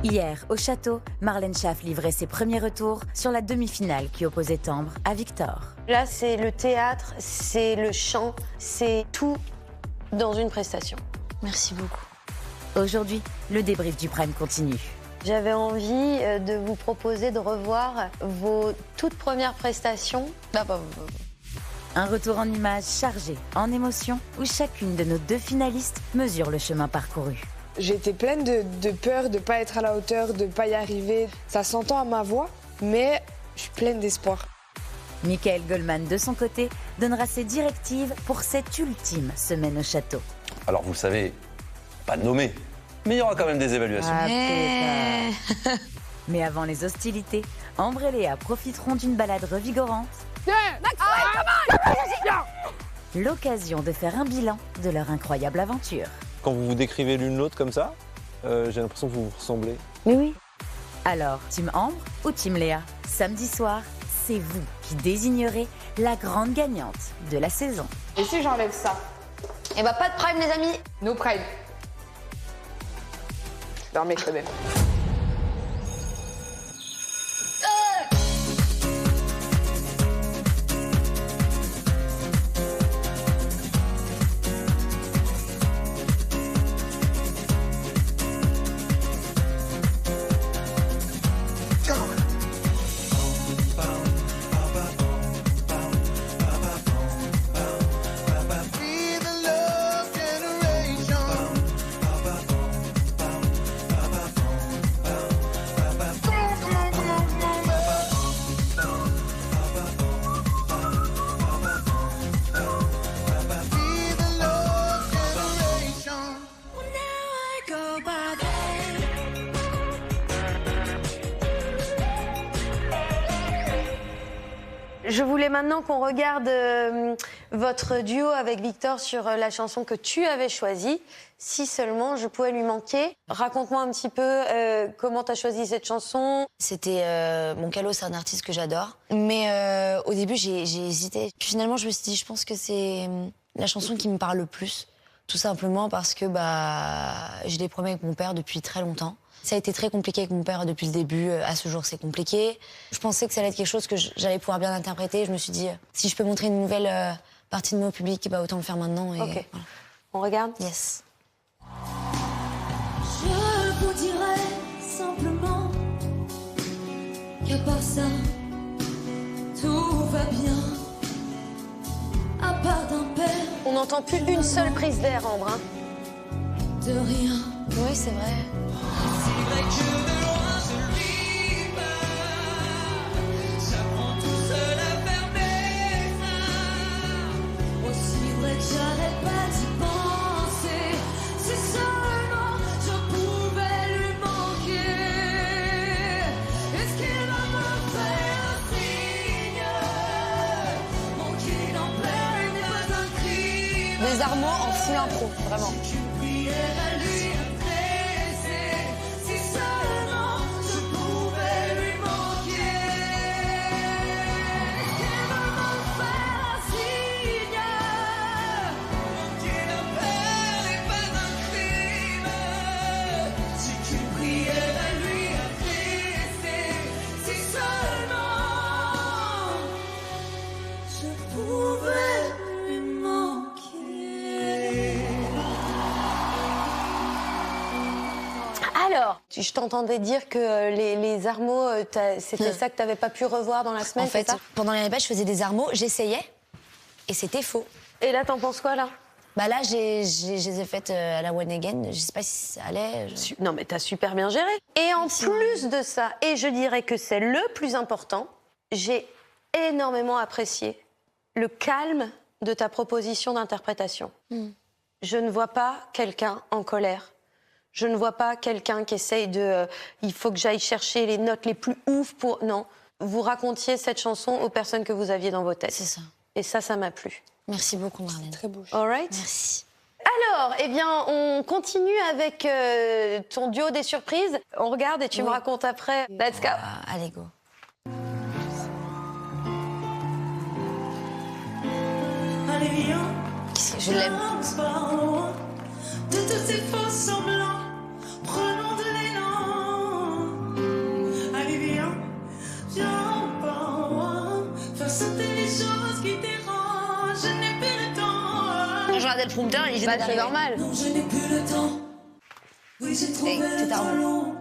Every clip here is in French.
Hier, au château, Marlène Schaff livrait ses premiers retours sur la demi-finale qui opposait Tambre à Victor. Là, c'est le théâtre, c'est le chant, c'est tout dans une prestation. Merci beaucoup. Aujourd'hui, le débrief du Prime continue. J'avais envie de vous proposer de revoir vos toutes premières prestations. Un retour en images chargé, en émotions, où chacune de nos 2 finalistes mesure le chemin parcouru. J'étais pleine de peur de ne pas être à la hauteur, de ne pas y arriver. Ça s'entend à ma voix, mais je suis pleine d'espoir. Michael Goldman, de son côté, donnera ses directives pour cette ultime semaine au château. Alors vous le savez, pas nommé, mais il y aura quand même des évaluations. Mais avant les hostilités, Ambre et Léa profiteront d'une balade revigorante. L'occasion de faire un bilan de leur incroyable aventure. Quand vous vous décrivez l'une l'autre comme ça, j'ai l'impression que vous vous ressemblez. Mais oui. Alors, team Ambre ou team Léa? Samedi soir, c'est vous qui désignerez la grande gagnante de la saison. Et si j'enlève ça? Et bah pas de prime les amis. No prime. Dormez quand même. Je voulais maintenant qu'on regarde votre duo avec Victor sur la chanson que tu avais choisie. Si seulement je pouvais lui manquer. Raconte-moi un petit peu comment tu as choisi cette chanson. C'était Mon Calo, c'est un artiste que j'adore. Mais au début, j'ai hésité. Puis finalement, je me suis dit, je pense que c'est la chanson qui me parle le plus. Tout simplement parce que j'ai des problèmes avec mon père depuis très longtemps. Ça a été très compliqué avec mon père depuis le début. À ce jour, c'est compliqué. Je pensais que ça allait être quelque chose que j'allais pouvoir bien interpréter. Je me suis dit, si je peux montrer une nouvelle partie de moi au public, autant le faire maintenant. Et Ok. voilà. On regarde? Yes. Je vous dirai simplement qu'à part ça, tout va bien. À part d'un père, On n'entend plus une seule prise d'air, Ambre. Hein. de rien. Oui, c'est vrai. C'est vrai que de loin je lui parle. J'apprends tout seul à faire mes seins. Aussi vrai que j'arrête pas d'y penser. Si seulement je pouvais lui manquer. Est-ce qu'il va me faire un signe? Manquer d'un père n'est pas un crime. Des armots en full impro, vraiment. Tu prierais à lui adresser. Si seulement je pouvais lui manquer. Est-ce qu'il va me faire un signe? Manquer d'un père n'est pas un crime. Si tu prierais à lui adresser. Si seulement je pouvais lui manquer. Alors, je t'entendais dire que les armots, c'était ça que tu n'avais pas pu revoir dans la semaine, En fait, c'est ça? pendant les répètes, je faisais des armots, j'essayais, et c'était faux. Et là, t'en penses quoi, là? Là, je les ai faites à la One Again. Je sais pas si ça allait. Non, mais t'as super bien géré. Et en plus de ça, et je dirais que c'est le plus important, j'ai énormément apprécié le calme de ta proposition d'interprétation. Je ne vois pas quelqu'un en colère. Je ne vois pas quelqu'un qui essaye de... il faut que j'aille chercher les notes les plus ouf pour... Non, vous racontiez cette chanson aux personnes que vous aviez dans vos têtes. C'est ça. Et ça m'a plu. Merci beaucoup, Marlène. Très beau. All right? Merci. Alors, eh bien, on continue avec ton duo des surprises. On regarde et tu me racontes après. Let's go. Allez, go. Allez, viens. Qu'est-ce que je l'aime. De tous ces faux semblants, prenons de l'élan. regardais le prompteur et il Bah, venait c'est d'arriver. normal. Non, je n'ai plus le temps. Oui, j'ai trouvé Hey, le c'est temps un- long.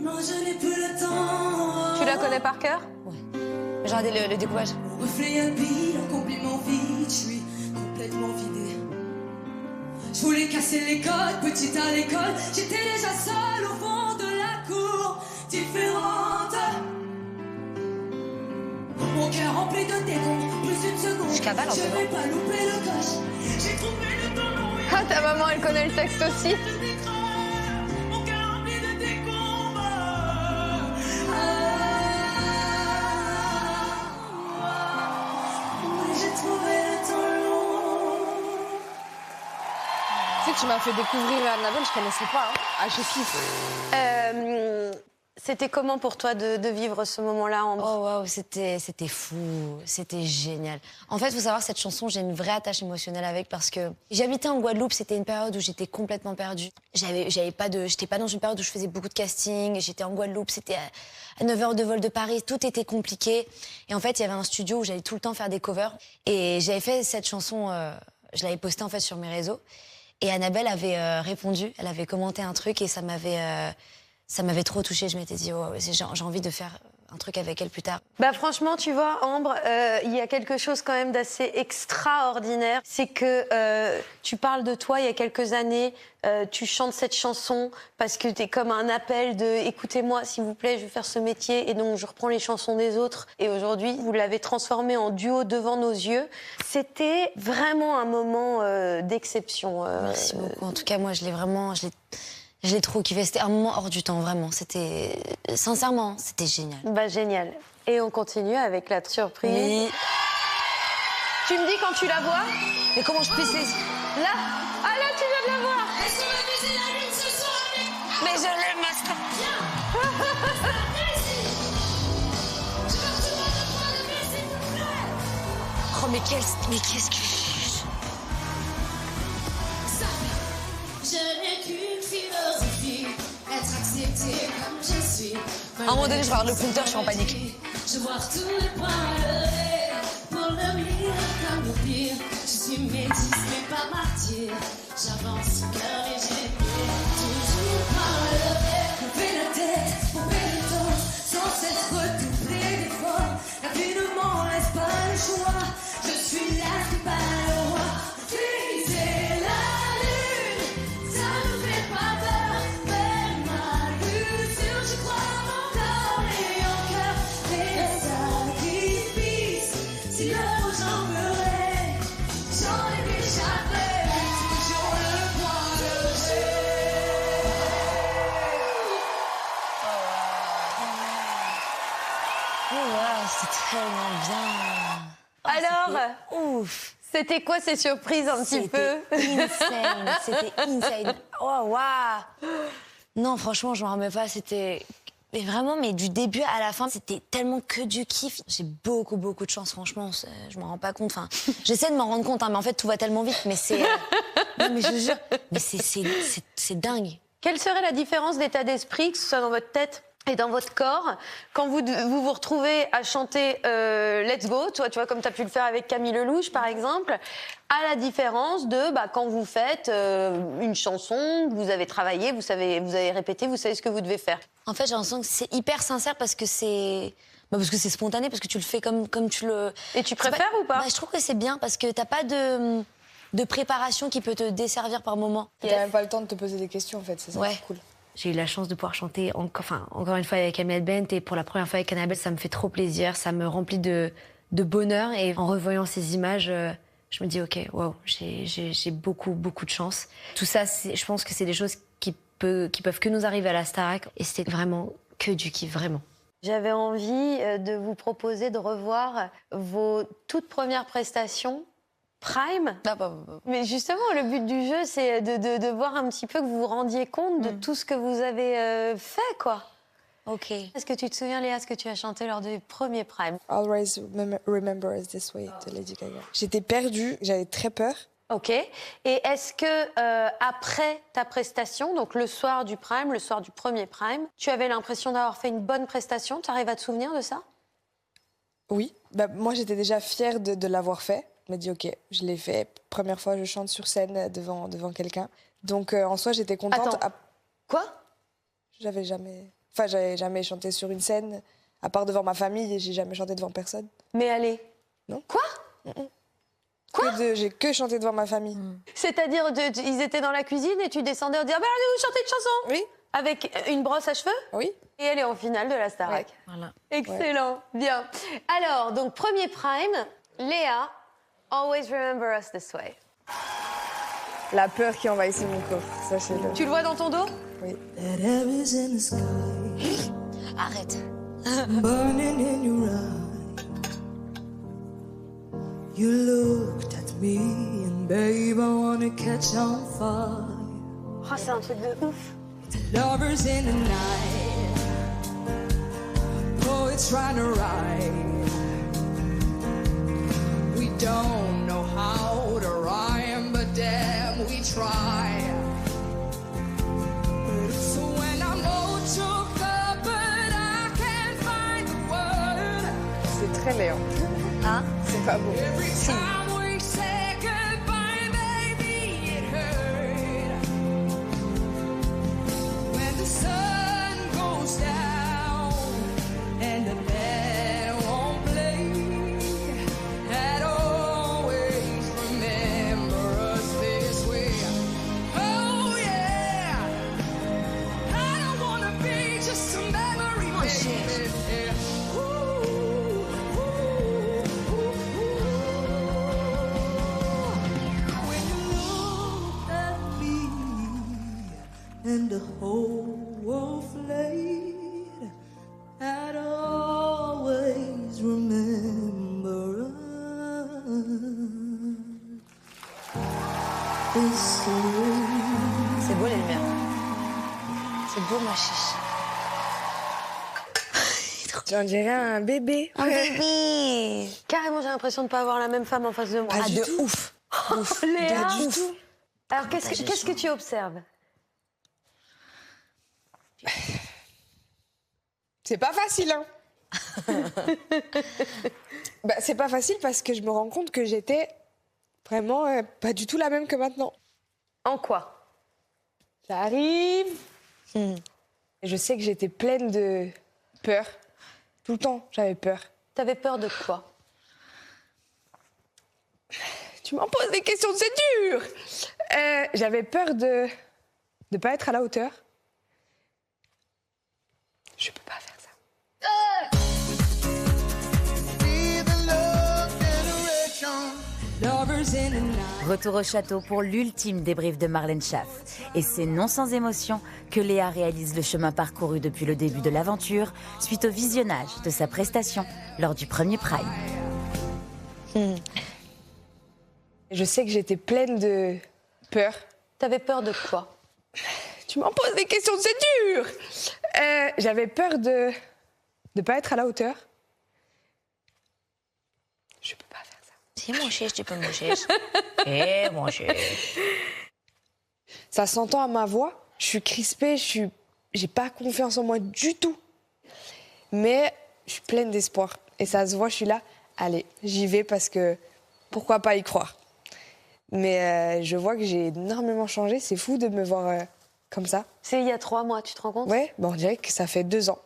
Non, je n'ai plus le temps. Tu la connais par cœur? J'ai regardé le découpage. Mon reflet habille en compliment vide, je suis complètement vidée. Je voulais casser les codes, petite à l'école. J'étais déjà seule au fond de la cour, différente. Mon cœur rempli de décombres, plus une seconde. Je cavale un Je peu, vais pas louper le coche. J'ai trouvé le temps long. Ah, ta maman, elle connaît le texte aussi. Mon cœur rempli de décombres. Oui, j'ai trouvé le temps long. Tu sais que tu m'as fait découvrir Annabelle, je connaissais pas. Hein. Ah, je kiffe. C'était comment pour toi de vivre ce moment-là, Ambre? Oh waouh, c'était fou, c'était génial. En fait, il faut savoir que cette chanson, j'ai une vraie attache émotionnelle avec parce que j'habitais en Guadeloupe, c'était une période où j'étais complètement perdue. J'étais pas dans une période où je faisais beaucoup de casting, j'étais en Guadeloupe, c'était à 9 heures de vol de Paris, tout était compliqué. Et en fait, il y avait un studio où j'allais tout le temps faire des covers. Et j'avais fait cette chanson, je l'avais postée en fait sur mes réseaux. Et Annabelle avait répondu, elle avait commenté un truc et ça m'avait trop touchée. Je m'étais dit, oh, j'ai envie de faire un truc avec elle plus tard. Bah franchement, tu vois, Ambre, il y a quelque chose quand même d'assez extraordinaire. C'est que tu parles de toi il y a quelques années, tu chantes cette chanson parce que t'es comme un appel de « écoutez-moi, s'il vous plaît, je vais faire ce métier » et donc je reprends les chansons des autres. Et aujourd'hui, vous l'avez transformé en duo devant nos yeux. C'était vraiment un moment d'exception. Merci beaucoup. En tout cas, moi, je l'ai trop kiffé. C'était un moment hors du temps, vraiment. Sincèrement, c'était génial. Bah génial. Et on continue avec la surprise. Oui. Tu me dis quand tu la vois? Mais comment je puisse les... Là? Ah là, tu viens de la voir! Elles sont amusées la lune ce soir, Mais je l'aime, ma star. Oh, mais qu'est-ce que... Je n'ai qu'une philosophie, être acceptée comme je suis. À un moment donné, je regarde le compteur, je suis en panique. Je vois tous les points levés, pour le meilleur comme le pire. Je suis métisse mais pas martyr. J'avance cœur et j'ai toujours pas levé. Couper la tête, couper le temps, sans cesse redoubler d'efforts. La vie ne m'en laisse pas le choix. Je suis là, c'est pas le roi. Viser la lune, ça ne fait pas peur. Mais ma culture, je crois encore et encore. Les sacrifices, si le mot j'en ferai, j'en ai déjà fait. Toujours le point levé. Oh, wow, c'est tellement bien. Alors, Ouf. c'était quoi ces surprises un petit peu? C'était insane. Oh, waouh. Non, franchement, je m'en remets pas. C'était... Mais vraiment, mais du début à la fin, c'était tellement que du kiff. J'ai beaucoup de chance, franchement. Je m'en rends pas compte. Enfin, j'essaie de m'en rendre compte, hein, mais en fait, tout va tellement vite. Mais c'est... Non, mais je vous jure, mais c'est dingue. Quelle serait la différence d'état d'esprit, que ce soit dans votre tête et dans votre corps, quand vous retrouvez à chanter Let's Go, toi, tu vois, comme tu as pu le faire avec Camille Lelouch, par exemple, à la différence de quand vous faites une chanson, vous avez travaillé, vous avez répété, vous savez ce que vous devez faire. En fait, j'ai l'impression que c'est hyper sincère parce que c'est spontané, parce que tu le fais comme tu le... Et tu C'est préfères ou pas? Je trouve que c'est bien parce que t'as pas de préparation qui peut te desservir par moment. T'as même pas le temps de te poser des questions en fait, c'est ça Ouais. qui est cool. J'ai eu la chance de pouvoir chanter encore une fois avec Amel Bent et pour la première fois avec Annabelle, ça me fait trop plaisir, ça me remplit de bonheur et en revoyant ces images, je me dis ok, waouh, j'ai beaucoup de chance. Tout ça, je pense que c'est des choses qui peuvent que nous arriver à la Starac et c'était vraiment que du kiff, vraiment. J'avais envie de vous proposer de revoir vos toutes premières prestations Prime. Mais justement, le but du jeu, c'est de voir un petit peu que vous vous rendiez compte de tout ce que vous avez fait, quoi. Ok. Est-ce que tu te souviens, Léa, ce que tu as chanté lors du premier Prime? Always remember us this way de Lady Gaga. J'étais perdue, j'avais très peur. Ok. Et est-ce que après ta prestation, donc le soir du Prime, le soir du premier Prime, tu avais l'impression d'avoir fait une bonne prestation? Tu arrives à te souvenir de ça? Oui, moi j'étais déjà fière de l'avoir fait. Je me dis, ok, je l'ai fait. Première fois, je chante sur scène devant quelqu'un. Donc, en soi, j'étais contente. Attends. Quoi? J'avais jamais chanté sur une scène, à part devant ma famille, et j'ai jamais chanté devant personne. Mais allez. Non. Quoi? Quoi? J'ai que chanté devant ma famille. C'est-à-dire, ils étaient dans la cuisine et tu descendais en disant, bah, allez, vous chantez une chanson? Oui, Avec une brosse à cheveux? oui. Et elle est en finale de la Starac. Ouais. Voilà. Excellent, bien. Alors, donc, premier prime, Léa, Always Remember Us This Way. La peur qui envahissait mon corps, sachez-le. Tu le vois dans ton dos? Oui. That air is in the sky, Arrête. burning in your eye. You looked at me and babe, I wanna catch on fire. Oh, c'est un truc de ouf. Lovers in the night, poets trying to write. We don't know how to rhyme, but damn, we try. So when I'm all choked up, but I can't find the word. C'est très laid. Hein? C'est pas beau. Every time we say goodbye, baby, it hurt. When the sun goes down and the band won't play, I'd always remember us this way. Oh yeah, I don't wanna be just a memory, baby. Ooh, ooh, ooh, ooh. When you look at me and the whole world flayed, I'd always remember us this way. C'est beau les lumières. C'est beau ma chiche. J'en dirais un bébé. Un bébé. Carrément, j'ai l'impression de ne pas avoir la même femme en face de moi. Ah, de ouf. Léa, Pas du tout. alors qu'est-ce que tu observes? C'est pas facile, hein. Bah, c'est pas facile parce que je me rends compte que j'étais vraiment pas du tout la même que maintenant. En quoi? Ça arrive. Et je sais que j'étais pleine de peur. Tout le temps, j'avais peur. T'avais peur de quoi? Tu m'en poses des questions, c'est dur. J'avais peur de pas être à la hauteur. Je peux pas faire ça. Lovers in the night. Retour au château pour l'ultime débrief de Marlène Schaff. Et c'est non sans émotion que Léa réalise le chemin parcouru depuis le début de l'aventure suite au visionnage de sa prestation lors du premier Prime. Je sais que j'étais pleine de peur. T'avais peur de quoi? Tu m'en poses des questions, c'est dur. J'avais peur de pas être à la hauteur. Je peux pas faire ça. Si mon chiche, tu peux mon chiche. Eh mon chiche. Ça s'entend à ma voix. Je suis crispée, j'ai pas confiance en moi du tout. Mais je suis pleine d'espoir. Et ça se voit, je suis là. Allez, j'y vais parce que pourquoi pas y croire. Mais je vois que j'ai énormément changé. C'est fou de me voir comme ça. C'est il y a 3 mois, tu te rends compte? Ouais, on dirait que ça fait 2 ans.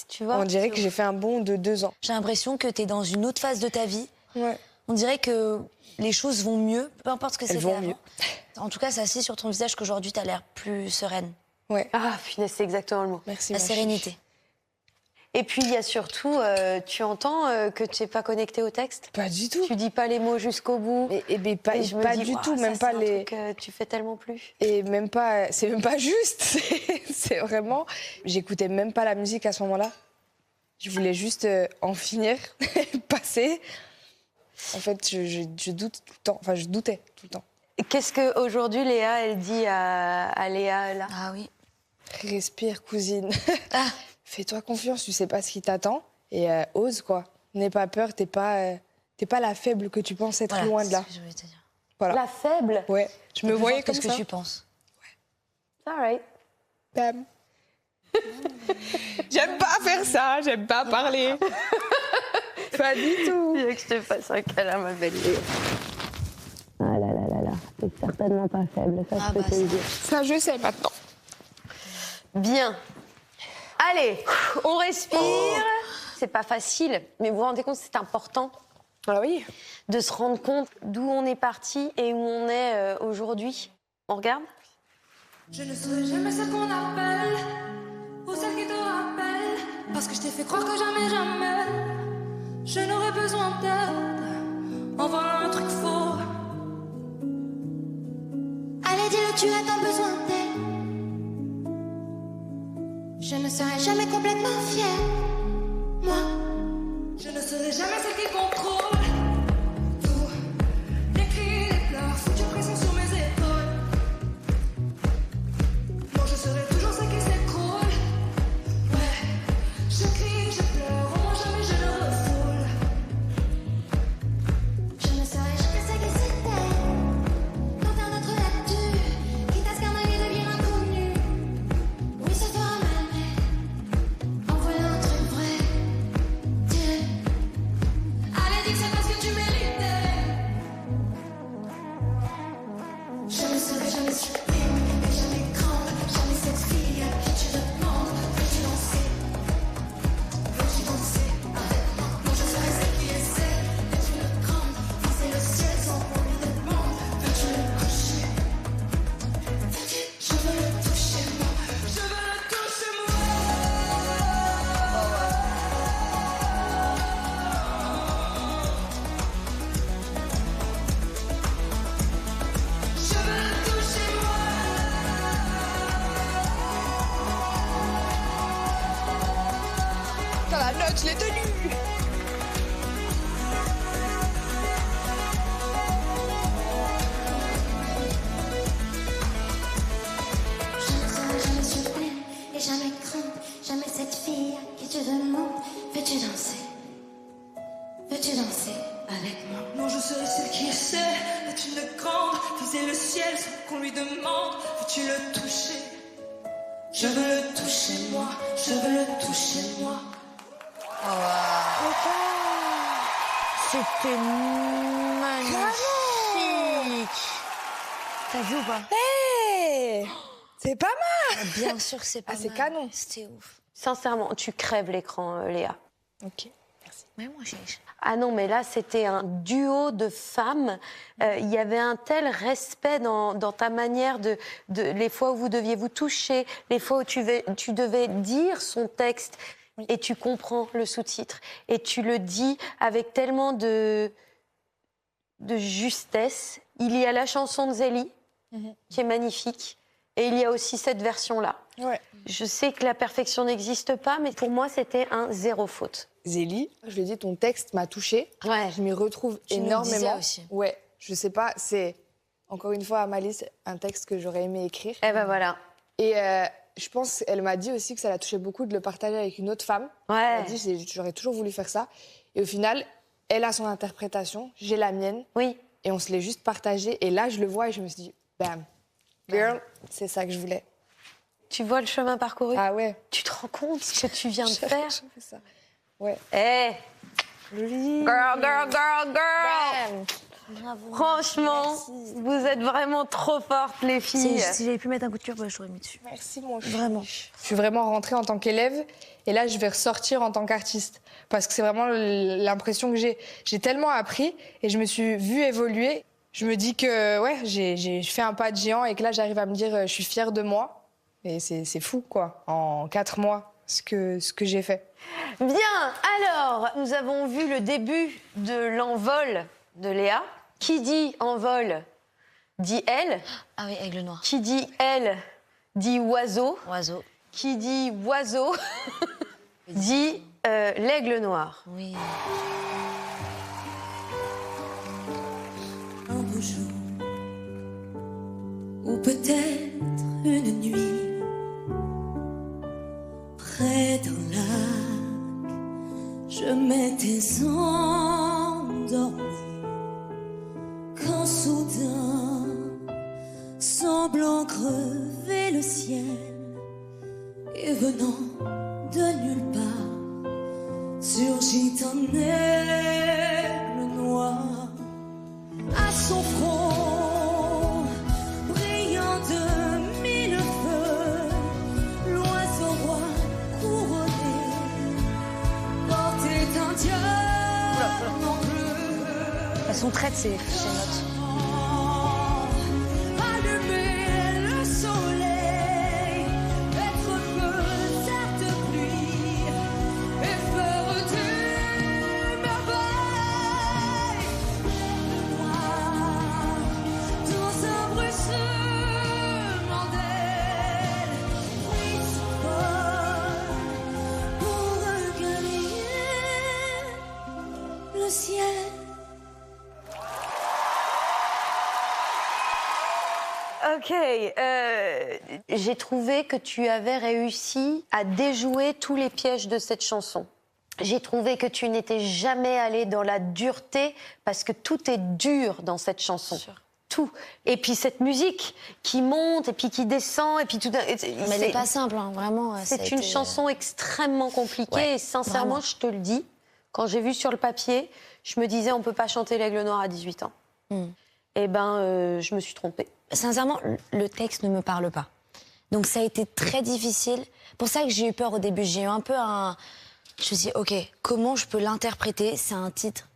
Tu vois, On dirait que j'ai fait un bond de 2 ans. J'ai l'impression que t'es dans une autre phase de ta vie. Ouais. On dirait que les choses vont mieux, peu importe ce que Elles c'était vont avant. mieux. En tout cas, ça se lit sur ton visage qu'aujourd'hui, t'as l'air plus sereine. Ouais. Ah, finesse, c'est exactement le mot. Merci. La ma sérénité. chiche. Et puis, il y a surtout, tu entends que tu n'es pas connecté au texte? Pas du tout. Tu dis pas les mots jusqu'au bout. Mais pas, Et je me pas dis, du waouh, tout, ça, même pas c'est un les. truc que tu fais tellement plus. Et même pas, c'est même pas juste. C'est vraiment. J'écoutais même pas la musique à ce moment-là. Je voulais juste en finir, passer. En fait, je doute tout le temps. Enfin, je doutais tout le temps. Qu'est-ce qu'aujourd'hui Léa, elle dit à Léa là? Ah oui. Respire, cousine. Ah. Fais-toi confiance, tu sais pas ce qui t'attend. Et ose, quoi. N'aie pas peur, t'es pas la faible que tu penses être Voilà, loin de c'est là. ce que je voulais te dire. Voilà. La faible? Ouais, je me Plus voyais forte comme que ce ça. que tu penses. All right. Bam. J'aime pas faire ça, j'aime pas parler. Pas du tout. Viens que je te fasse un câlin, ma belle Léa. Ah là là là là, t'es certainement pas faible, ça je peux te le dire. Ça, je sais maintenant. Bien. Allez, on respire. C'est pas facile, mais vous vous rendez compte, c'est important Ah oui. de se rendre compte d'où on est parti et où on est aujourd'hui. On regarde ? Je ne serai jamais celle qu'on appelle ou celle qui te rappelle, parce que je t'ai fait croire que jamais, jamais je n'aurais besoin d'aide en volant un truc faux. Allez, dis-le, tu as tant besoin d'elle. Je ne serai jamais complètement fière. Moi, Je ne serai jamais celle qui contrôle tout. Les cris, les pleurs, foutu pression sur mes épaules. Non, je serai toujours celle qui s'écroule. Ouais, je crie, je pleure, au moins jamais je le refoule. je ne serai jamais celle qui s'éteint quand un autre l'a tue, quitte à ce qu'un ami devienne inconnu. Oui, ça fera mal, mais en voilà un truc vrai. Dieu, Allez, dis que c'est parce que tu méritais. je ne serai jamais sublime et jamais grande, jamais cette fille à qui tu demandes. Veux-tu danser? Veux-tu danser avec moi? Non, je serai celle qui essaie d'être une grande, viser le ciel sans qu'on lui demande. Veux-tu le toucher? Je veux le toucher, moi. Je veux le toucher, moi. Je veux le toucher, moi. Dans la note, je l'ai tenue. Je ne serai jamais sublime et jamais grande, jamais cette fille à qui tu demandes. Veux-tu danser? Veux-tu danser avec moi? Non, je serai celle qui essaie d'être une grande, viser le ciel sans qu'on lui demande. Veux-tu le toucher? Je veux le toucher, moi. Je veux le toucher, moi. C'était magnifique. T'as vu ou pas? Hey, c'est pas mal. Bien sûr que c'est pas Ah, c'est mal. canon. C'était ouf. Sincèrement, tu crèves l'écran, Léa. Ok, merci. Mais moi, j'ai... Ah non, mais là, c'était un duo de femmes. Il y avait un tel respect dans ta manière les fois où vous deviez vous toucher, les fois où tu devais dire son texte, et tu comprends le sous-titre. Et tu le dis avec tellement de justesse. Il y a la chanson de Zélie, qui est magnifique, et il y a aussi cette version-là. Ouais. Je sais que la perfection n'existe pas, mais pour moi, c'était un zéro faute. Zélie, je lui ai dit, ton texte m'a touchée. Ouais. Je m'y retrouve Tu nous le énormément. disais aussi. Ouais, je sais pas, c'est encore une fois Amalie, un texte que j'aurais aimé écrire. Eh ben voilà. Et je pense, elle m'a dit aussi que ça l'a touché beaucoup de le partager avec une autre femme. Elle Ouais. m'a dit, j'aurais toujours voulu faire ça. Et au final, elle a son interprétation, j'ai la mienne, Oui. et on se l'est juste partagé. Et là, je le vois et je me suis dit, bam, girl, c'est ça que je voulais. Tu vois le chemin parcouru? Ah ouais. Tu te rends compte ce que tu viens de J'ai faire? fait ça. Ouais. Eh, Joli. girl, girl, girl, girl! Bam. Bravo. Franchement, vous êtes vraiment trop fortes, les filles. Si j'avais pu mettre un coup de cœur, je t'aurais mis dessus. Merci, mon chou. Vraiment. Je suis vraiment rentrée en tant qu'élève et là, je vais ressortir en tant qu'artiste. Parce que c'est vraiment l'impression que j'ai. J'ai tellement appris et je me suis vue évoluer. Je me dis que ouais, j'ai fait un pas de géant et que là, j'arrive à me dire je suis fière de moi. Et c'est fou, quoi, en 4 mois, ce que j'ai fait. Bien, alors, nous avons vu le début de l'envol de Léa. Qui dit envol dit elle. Ah oui, aigle noir. Qui dit elle dit oiseau. Oiseau. Qui dit oiseau dit l'aigle noir. Oui. Un beau jour, ou peut-être une nuit, près d'un lac, je m'étais endormie, quand soudain, semblant crever le ciel, et venant de nulle part, surgit Rougit un aigle noir à son front, brillant de mille feux, l'oiseau roi couronné portait un diamant bleu. Elles sont prêtes, ces notes. Allumer le soleil, être feu, certes pluie, et faire du merveille. Le noir, dans un bruissement d'ailes, prit son vol pour gagner le ciel. Ok, j'ai trouvé que tu avais réussi à déjouer tous les pièges de cette chanson. J'ai trouvé que tu n'étais jamais allé dans la dureté parce que tout est dur dans cette chanson. Tout. Et puis cette musique qui monte et puis qui descend et puis tout. Mais elle n'est pas simple, hein, vraiment. ça a C'est une été, chanson extrêmement compliquée ouais, et sincèrement, vraiment. je te le dis, quand j'ai vu sur le papier, je me disais on peut pas chanter l'Aigle Noir à 18 ans. Eh ben, je me suis trompée. Sincèrement, le texte ne me parle pas. Donc ça a été très difficile. Pour ça que j'ai eu peur au début. J'ai eu un peu un... Je me suis dit, ok, comment je peux l'interpréter? C'est un titre,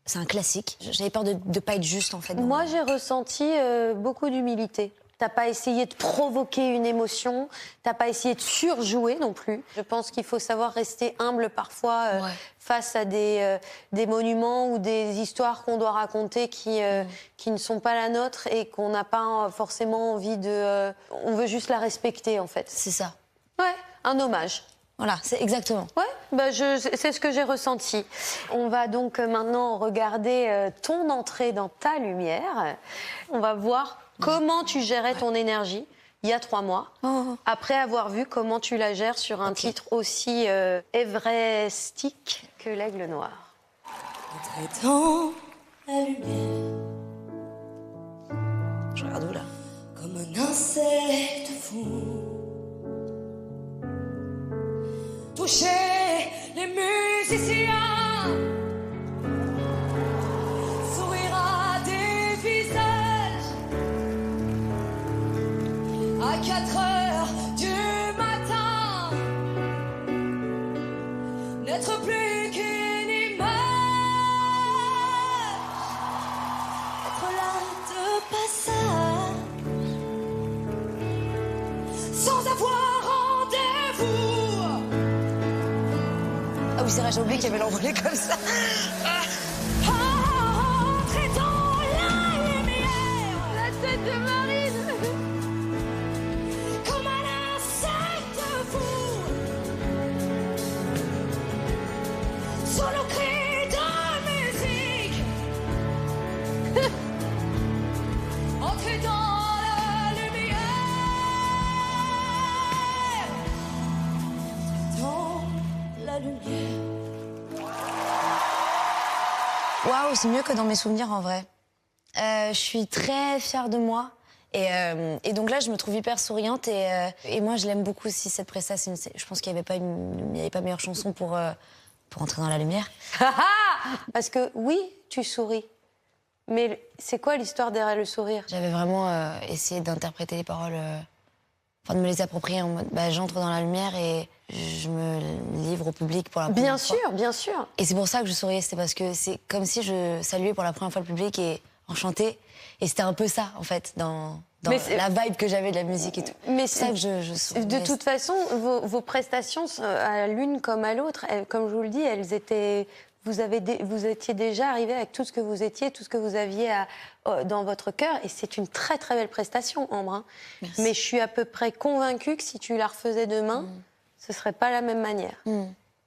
c'est un classique. J'avais peur de ne pas être juste, en fait. Moi, j'ai ressenti beaucoup d'humilité. T'as pas essayé de provoquer une émotion, t'as pas essayé de surjouer non plus. Je pense qu'il faut savoir rester humble parfois Ouais. face à des monuments ou des histoires qu'on doit raconter qui ne sont pas la nôtre et qu'on n'a pas forcément envie de... on veut juste la respecter, en fait. C'est ça. Ouais, un hommage. Voilà, c'est exactement. Ouais, bah c'est ce que j'ai ressenti. On va donc maintenant regarder ton entrée dans ta lumière. On va voir comment tu gérais ton énergie il y a 3 mois, après avoir vu comment tu la gères sur un titre aussi everestique que l'Aigle Noir. Entrer dans la lumière Je regarde où, là? comme un insecte fou. Toucher les musiciens, sourire à des visages. À 4 heures du matin, n'être plus qu'une image. Être là de passage, sans avoir rendez-vous. Ah oui, c'est vrai, j'ai oublié qu'il y avait l'envolée comme ça. Entrer dans la lumière, la tête de Marine, comme un insecte fou, sous le cri de musique. Entrer dans la lumière, dans la lumière. Waouh, c'est mieux que dans mes souvenirs, en vrai. Je suis très fière de moi. Et donc là, je me trouve hyper souriante. Et moi, je l'aime beaucoup aussi, cette prestation. Je pense qu'il n'y avait pas meilleure chanson pour entrer dans la lumière. Parce que oui, tu souris. Mais c'est quoi l'histoire derrière le sourire? J'avais vraiment essayé d'interpréter les paroles, de me les approprier en mode, j'entre dans la lumière et je me livre au public pour la première fois. Bien sûr. Et c'est pour ça que je souriais, c'était parce que c'est comme si je saluais pour la première fois le public et enchantais. Et c'était un peu ça, en fait, dans la vibe que j'avais de la musique et tout. Mais c'est ça que je souriais. De toute façon, vos prestations, à l'une comme à l'autre, comme je vous le dis, elles étaient... Vous étiez déjà arrivé avec tout ce que vous étiez, tout ce que vous aviez dans votre cœur. Et c'est une très, très belle prestation, Ambre. Hein. Mais je suis à peu près convaincue que si tu la refaisais demain, ce ne serait pas la même manière.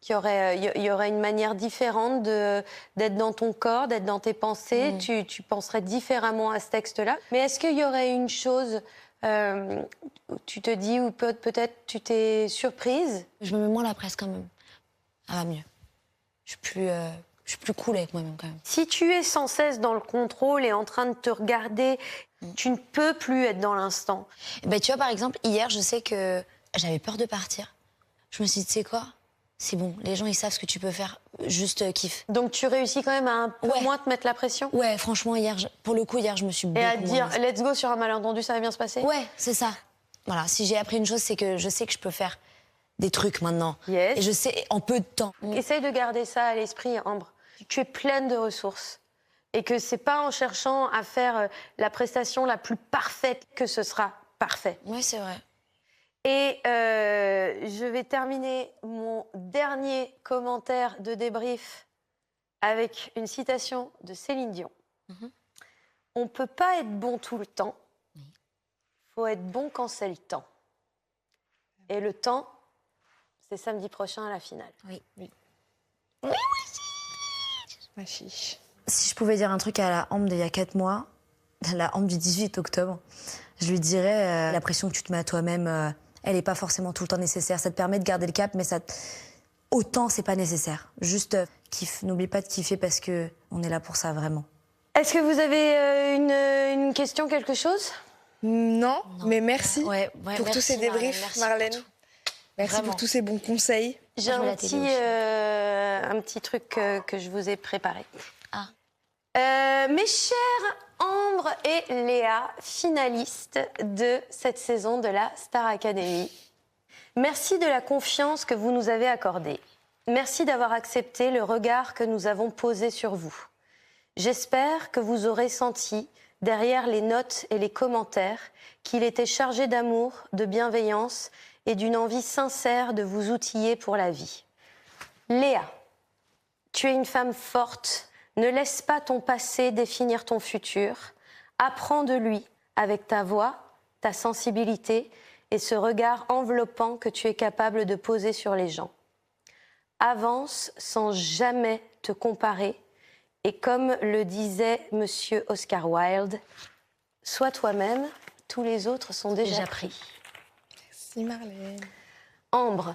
Qu'il y aurait une manière différente d'être dans ton corps, d'être dans tes pensées. Tu penserais différemment à ce texte-là. Mais est-ce qu'il y aurait une chose où tu te dis, ou peut-être tu t'es surprise? Je me mets moins la presse quand même. Ça va mieux. Je suis plus cool avec moi-même quand même. Si tu es sans cesse dans le contrôle et en train de te regarder, tu ne peux plus être dans l'instant. Tu vois, par exemple, hier, je sais que j'avais peur de partir. Je me suis dit, tu sais quoi? c'est bon. Les gens, ils savent ce que tu peux faire. Juste kiffe. Donc tu réussis quand même à un peu Ouais. moins te mettre la pression Ouais, franchement, pour le coup, hier, je me suis beaucoup et à te dire moins- let's go sur un malentendu, ça va bien se passer. Ouais, c'est ça. Voilà, si j'ai appris une chose, c'est que je sais que je peux faire des trucs maintenant. Yes. Et je sais en peu de temps. Essaye de garder ça à l'esprit, Ambre. Tu es pleine de ressources. Et que c'est pas en cherchant à faire la prestation la plus parfaite que ce sera parfait. Oui, c'est vrai. Et je vais terminer mon dernier commentaire de débrief avec une citation de Céline Dion. On peut pas être bon tout le temps. Faut être bon quand c'est le temps. Et le temps, c'est samedi prochain à la finale. Ma chiche. Si je pouvais dire un truc à la Ambre d'il y a 4 mois, à la Ambre du 18 octobre, je lui dirais la pression que tu te mets à toi-même, elle n'est pas forcément tout le temps nécessaire. Ça te permet de garder le cap, mais autant, c'est pas nécessaire. Juste kiffe. N'oublie pas de kiffer parce que on est là pour ça, vraiment. Est-ce que vous avez une question, quelque chose? Non, mais merci Ouais, pour merci, tous ces débriefs, merci Marlène. pour tout. Merci Vraiment. pour tous ces bons conseils. J'ai Moi, je vois un la télé petit, aussi. un petit truc que je vous ai préparé. Ah. Mes chères Ambre et Léa, finalistes de cette saison de la Star Academy, merci de la confiance que vous nous avez accordée. Merci d'avoir accepté le regard que nous avons posé sur vous. J'espère que vous aurez senti, derrière les notes et les commentaires, qu'il était chargé d'amour, de bienveillance et d'une envie sincère de vous outiller pour la vie. Léa, tu es une femme forte. Ne laisse pas ton passé définir ton futur. Apprends de lui avec ta voix, ta sensibilité et ce regard enveloppant que tu es capable de poser sur les gens. Avance sans jamais te comparer. Et comme le disait Monsieur Oscar Wilde, sois toi-même, tous les autres sont déjà pris. Merci Marlène. Ambre,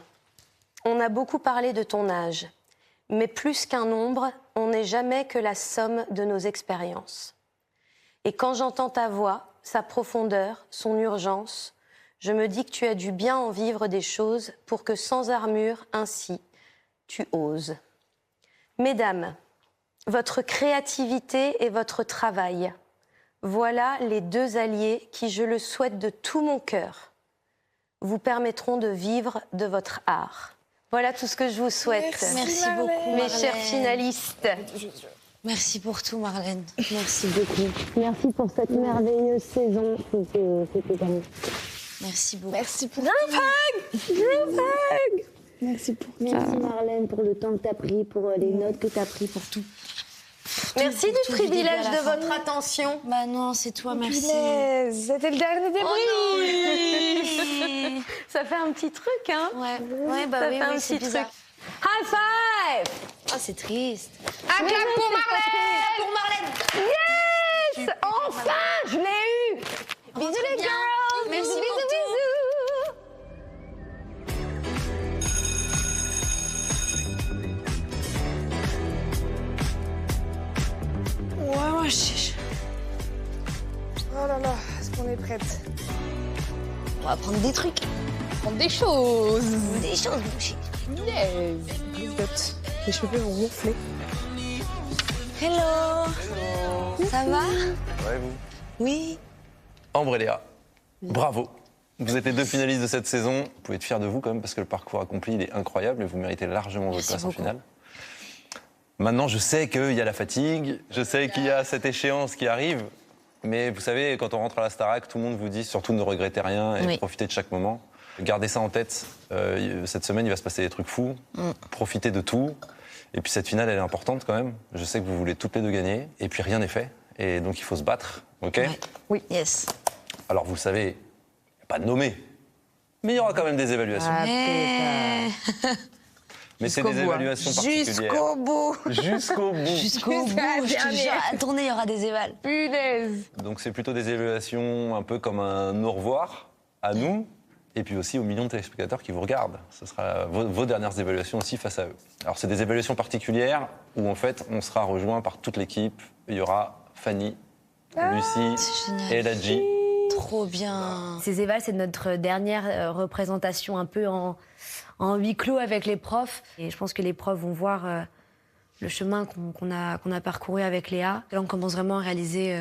on a beaucoup parlé de ton âge, mais plus qu'un nombre, on n'est jamais que la somme de nos expériences. Et quand j'entends ta voix, sa profondeur, son urgence, je me dis que tu as dû bien en vivre des choses pour que sans armure, ainsi, tu oses. Mesdames, votre créativité et votre travail, voilà les deux alliés qui, je le souhaite de tout mon cœur, vous permettront de vivre de votre art. Voilà tout ce que je vous souhaite. Merci beaucoup, Mes Marlène. chers finalistes. Merci pour tout, Marlène. Merci beaucoup. Merci pour cette merveilleuse saison. C'était dingue. Merci beaucoup. Merci pour Merci Marlène pour le temps que tu as pris, pour les notes que tu as pris, pour tout. Merci tout, du du début privilège à la de fin. votre attention. Bah non, c'est toi, merci. Punaise, c'était le dernier débrief. Oui. Ça fait un petit truc, hein? Ouais, bah Ça oui, fait un oui, c'est petit bizarre. truc. High five! Ah, c'est triste. Un clap pour Marlène. Yes! Enfin, je l'ai eu! Bisous les bien. girls! Merci Bisous, pour bisous, tout. bisous! Ouais, chiche. Oh là là, est-ce qu'on est prête? On va prendre des trucs. Prendre des choses. Des choses, mon chéri. Punaise. Les cheveux vont gonfler. Hello. Ça va? Ouais, vous. Oui. Ambre et Léa, bravo. Vous êtes les deux finalistes de cette saison. Vous pouvez être fiers de vous quand même parce que le parcours accompli, il est incroyable et vous méritez largement votre place en beaucoup. finale. Maintenant, je sais qu'il y a la fatigue, je sais qu'il y a cette échéance qui arrive, mais vous savez, quand on rentre à la Starac, tout le monde vous dit surtout ne regrettez rien et Oui. profitez de chaque moment. Gardez ça en tête. Cette semaine, il va se passer des trucs fous. Profitez de tout. Et puis cette finale, elle est importante quand même. Je sais que vous voulez toutes les deux gagner. Et puis rien n'est fait. Et donc il faut se battre. OK ? Ouais. Oui. Yes. Alors vous le savez, il n'y a pas de nommé. Mais il y aura quand même des évaluations. Mais c'est des évaluations particulières. Jusqu'au bout. Jusqu'au bout. Jusqu'au bout. Je te jure, à tourner, il y aura des évals. Punaise. Donc c'est plutôt des évaluations un peu comme un au revoir à nous. Et puis aussi aux millions de téléspectateurs qui vous regardent. Ce sera vos dernières évaluations aussi face à eux. Alors c'est des évaluations particulières où en fait on sera rejoint par toute l'équipe. Il y aura Fanny, Lucie C'est génial. et Ladji Trop bien. Ces évals, c'est notre dernière représentation un peu en huis clos avec les profs. Et je pense que les profs vont voir le chemin qu'on a parcouru avec Léa. Là, on commence vraiment à réaliser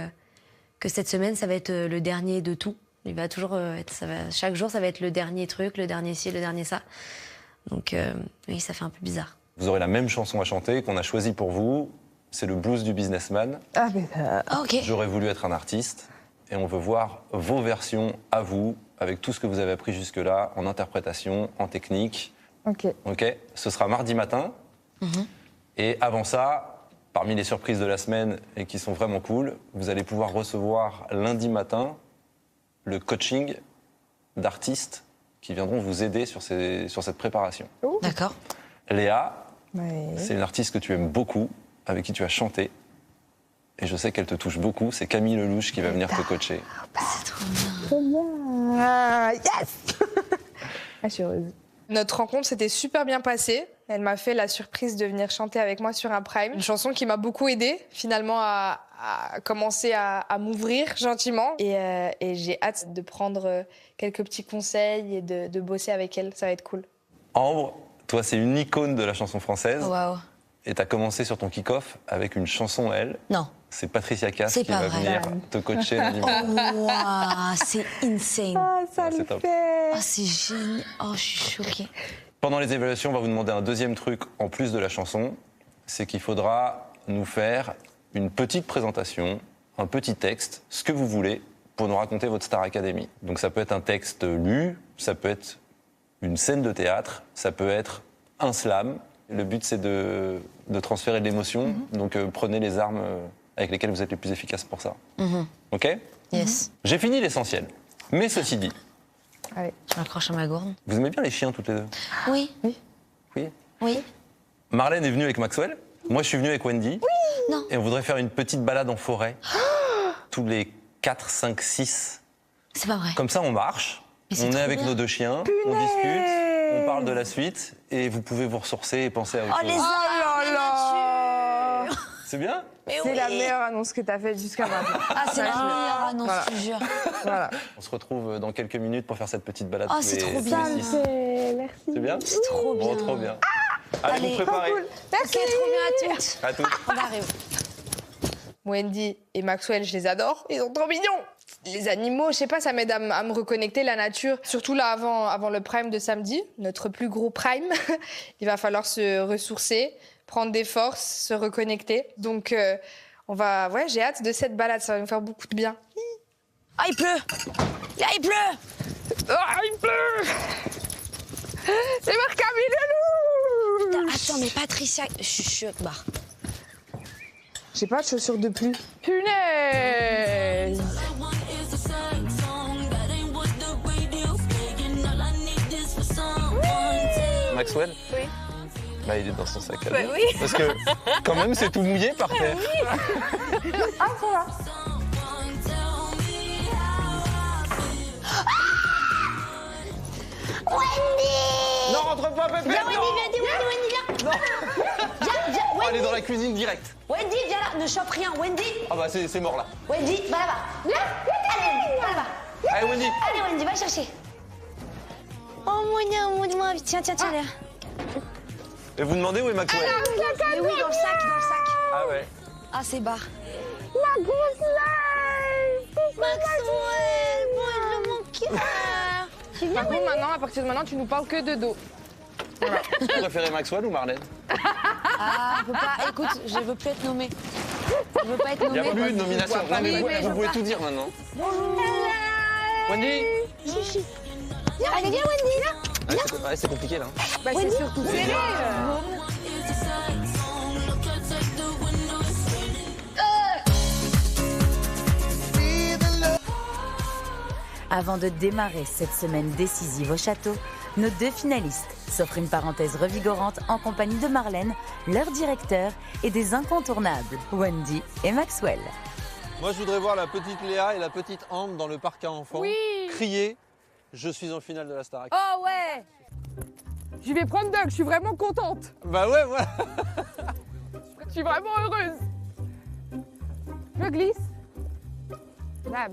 que cette semaine, ça va être le dernier de tout. Il va toujours chaque jour, ça va être le dernier truc, le dernier ci, le dernier ça. Donc oui, ça fait un peu bizarre. Vous aurez la même chanson à chanter qu'on a choisie pour vous. C'est le blues du businessman. Ah, mais Ok. J'aurais voulu être un artiste. Et on veut voir vos versions à vous, avec tout ce que vous avez appris jusque-là, en interprétation, en technique. ok. Ok, ce sera mardi matin. Et avant ça, parmi les surprises de la semaine et qui sont vraiment cool, vous allez pouvoir recevoir lundi matin le coaching d'artistes qui viendront vous aider sur cette préparation. D'accord. Léa, Ouais. c'est une artiste que tu aimes beaucoup, avec qui tu as chanté. Et je sais qu'elle te touche beaucoup. C'est Camille Lelouch qui va venir te coacher. C'est trop bien. Ah, yes. Ah, je suis heureuse. Notre rencontre s'était super bien passée. Elle m'a fait la surprise de venir chanter avec moi sur un prime. Une chanson qui m'a beaucoup aidée, finalement, à commencer à m'ouvrir gentiment. Et j'ai hâte de prendre quelques petits conseils et de bosser avec elle. Ça va être cool. Ambre, toi, c'est une icône de la chanson française. Waouh. Et tu as commencé sur ton kick-off avec une chanson à elle. Non. C'est Patricia Cass C'est qui pas va vrai. venir te coacher lundi matin. Oh, waouh, c'est insane. Ah, ça c'est le top. fait. Oh, c'est génial. Oh, je suis choquée. Pendant les évaluations, on va vous demander un deuxième truc en plus de la chanson. C'est qu'il faudra nous faire une petite présentation, un petit texte, ce que vous voulez, pour nous raconter votre Star Academy. Donc ça peut être un texte lu, ça peut être une scène de théâtre, ça peut être un slam. Le but, c'est de transférer de l'émotion. Donc prenez les armes avec lesquelles vous êtes les plus efficaces pour ça. OK ? Yes. J'ai fini l'essentiel. Mais ceci dit, Je m'accroche à ma gourde. vous aimez bien les chiens toutes les deux ? Oui. Oui. Oui. Marlène est venue avec Maxwell. Moi, je suis venu avec Wendy. Non. Et on voudrait faire une petite balade en forêt. Tous les 4, 5, 6. C'est pas vrai. Comme ça, on marche. Mais c'est On est trop avec bien. nos deux chiens. On discute. On parle de la suite. Et vous pouvez vous ressourcer et penser à autre Oh, les chose. arbres, la nature. C'est bien ? Mais C'est oui. la meilleure annonce que tu as faite jusqu'à maintenant. Ah, c'est la meilleure annonce, Voilà. je te jure. Voilà. On se retrouve dans quelques minutes pour faire cette petite balade. Oh, tous c'est les- trop tous bien. les 6. Merci. C'est bien ? C'est trop bien. Bon, trop bien. Allez, Allez, vous préparez. Merci. Ok, trop bien à toutes. À toutes. On arrive. Wendy et Maxwell, je les adore. Ils sont trop mignons. Les animaux, je sais pas, ça m'aide à me reconnecter, la nature. Surtout là, avant le prime de samedi, notre plus gros prime. Il va falloir se ressourcer, prendre des forces, se reconnecter. Donc, j'ai hâte de cette balade. Ça va nous faire beaucoup de bien. Ah, il pleut. Là, il pleut. Ah, il pleut. C'est marqué Camille Lelouch. Attends, mais Patricia... Chut, bah. J'ai pas de chaussures de pluie. Punaise. Maxwell ? Oui. Bah, il est dans son sac à dos. oui. Parce que, quand même, c'est tout mouillé par terre. Ah, ça va. Non, rentre pas, Pépé. Viens, Wendy, viens. Viens, Oh, elle est Wendy. dans la cuisine direct. Wendy, viens là, ne chope rien. Wendy, Ah bah, c'est mort, là. Wendy, va là-bas. Allez, va là-bas. Allez, Wendy. Allez, Wendy, va chercher. Oh, moi, tiens, là. Et vous demandez où est Maxwell? Mais oui, dans le sac. Ah ouais. Ah, c'est bas. La grosse live. Maxwell, bon, il le manquait. Par contre, maintenant, à partir de maintenant, tu nous parles que de dos. Vous préférez Maxwell ou Marlène? Ah, on peut pas. Écoute, je veux plus être nommée. Je veux pas être Il n'y nommée. a pas eu de nomination. vois pas Non, mais nommer, vous pouvez tout dire maintenant. Wendy? Allez, viens, Wendy, là. Ouais, c'est compliqué là. Bah, c'est surtout serré. Avant de démarrer cette semaine décisive au château, nos deux finalistes s'offrent une parenthèse revigorante en compagnie de Marlène, leur directeur, et des incontournables, Wendy et Maxwell. Moi, je voudrais voir la petite Léa et la petite Ambre dans le parc à enfants crier « Je suis en finale de la Starac Oh ouais. J'y vais prendre Doug, je suis vraiment contente. » Bah ouais, voilà. Je suis vraiment heureuse. Je glisse. Bam.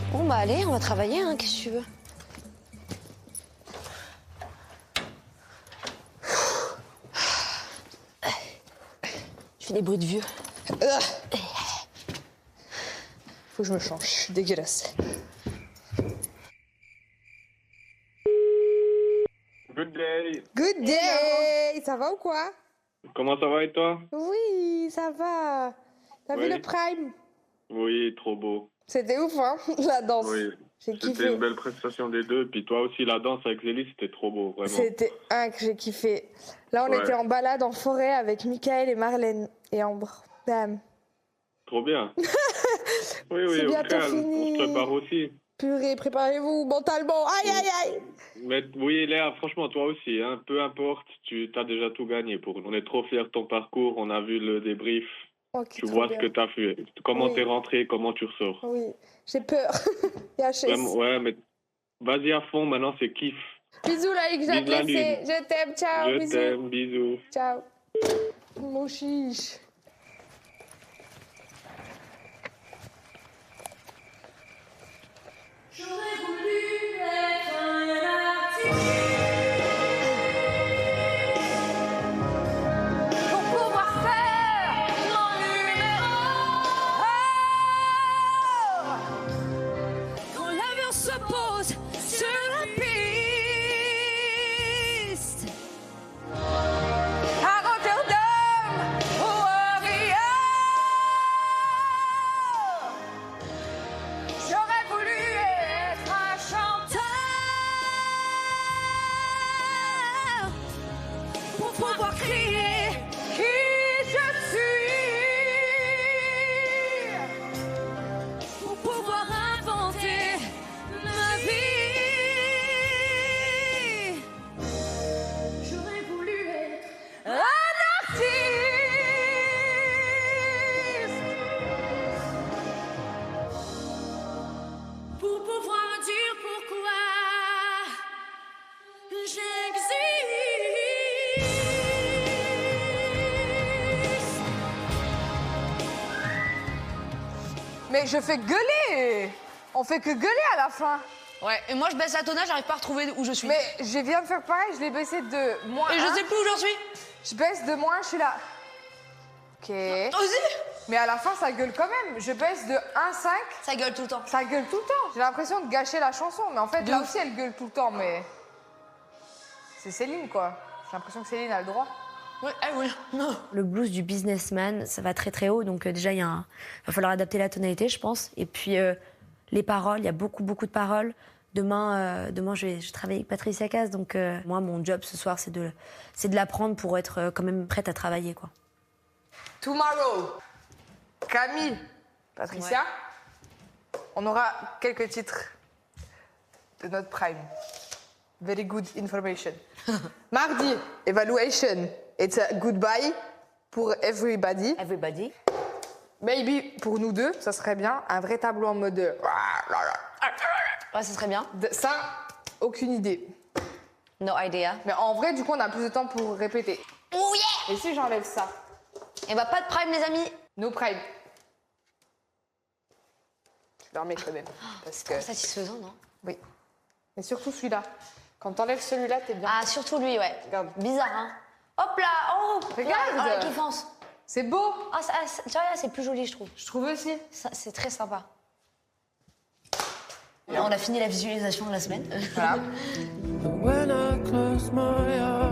Bon, bah allez, on va travailler, hein, qu'est-ce que tu veux? Je fais des bruits de vieux. Faut que je me change, je suis dégueulasse. Good day. Good day. Ça va ou quoi? Comment ça va et toi? Oui, ça va. T'as vu Oui. le Prime? Oui, trop beau. C'était ouf, hein, la danse. Oui. J'ai C'était kiffé. une belle prestation des deux. Puis toi aussi, la danse avec Zélie, c'était trop beau, vraiment. C'était inc, j'ai kiffé. Là, on Ouais. était en balade en forêt avec Michael et Marlène et Ambre. Dame. Trop bien. Oui, oui, C'est au bientôt calme. fini. On se prépare aussi. Purée, préparez-vous mentalement. Aïe, aïe, aïe. Mais oui, Léa, franchement, toi aussi, hein, peu importe, tu as déjà tout gagné pour nous. On est trop fiers de ton parcours. On a vu le débrief. Ok, Tu trop vois bien. ce que tu as fait. Comment Oui. t'es rentré, comment tu ressors. Oui, j'ai peur. YHS. Vraiment, ouais, mais vas-y à fond, maintenant, c'est kiff. Bisous, Laïc, je vais Vive te la laisser. lune. Je t'aime, ciao, Je bisous. t'aime, bisous. Ciao. Mon chiche. J'aurais voulu être un artiste pour pouvoir faire mon numéro. Quand l'avion se pose sur la piste à Rotterdam ou à Rio, j'aurais voulu être un chanteur pour pouvoir crier qui je suis, pour pouvoir inventer ma vie. J'aurais voulu être un artiste pour pouvoir dire pourquoi j'existe. Mais je fais gueuler. On fait que gueuler à la fin. Ouais, et moi je baisse la tonage, j'arrive pas à retrouver où je suis. Mais je viens de faire pareil, je l'ai baissé de moins Et je 1. sais plus où j'en suis. Je baisse de moins 1, je suis là. Ok. Vas-y. Mais à la fin, ça gueule quand même. Je baisse de 1,5. Ça gueule tout le temps. Ça gueule tout le temps. J'ai l'impression de gâcher la chanson. Mais en fait, là aussi, elle gueule tout le temps. Mais c'est Céline, quoi. J'ai l'impression que Céline a le droit. Ouais, oui. Le blues du businessman, ça va très très haut, donc déjà il va falloir adapter la tonalité, je pense. Et puis les paroles, il y a beaucoup de paroles. Demain, je vais travailler avec Patricia Cass, donc moi mon job ce soir c'est de l'apprendre pour être quand même prête à travailler, quoi. Tomorrow. Camille. Patricia. On aura quelques titres de notre prime. Very good information. Mardi, evaluation. It's a goodbye pour everybody. Everybody. Maybe pour nous deux, ça serait bien. Un vrai tableau en mode. Ouais, ça serait bien. Ça, aucune idée. No idea. Mais en vrai, du coup, on a plus de temps pour répéter. Oh yeah. Et si j'enlève ça? Et bah pas de prime les amis. No prime. Je vais dormir quand même. Parce que... Satisfaisant, non? Oui. Mais surtout celui-là. Quand t'enlèves celui-là, t'es bien. Ah, surtout lui, ouais. Regarde. Bizarre, hein? Hop là. Oh. Regarde. La kiffance. C'est beau. Ah, tu vois, là, c'est plus joli, je trouve. Je trouve aussi. C'est très sympa. Là, on a fini la visualisation de la semaine. Voilà. When I close my eyes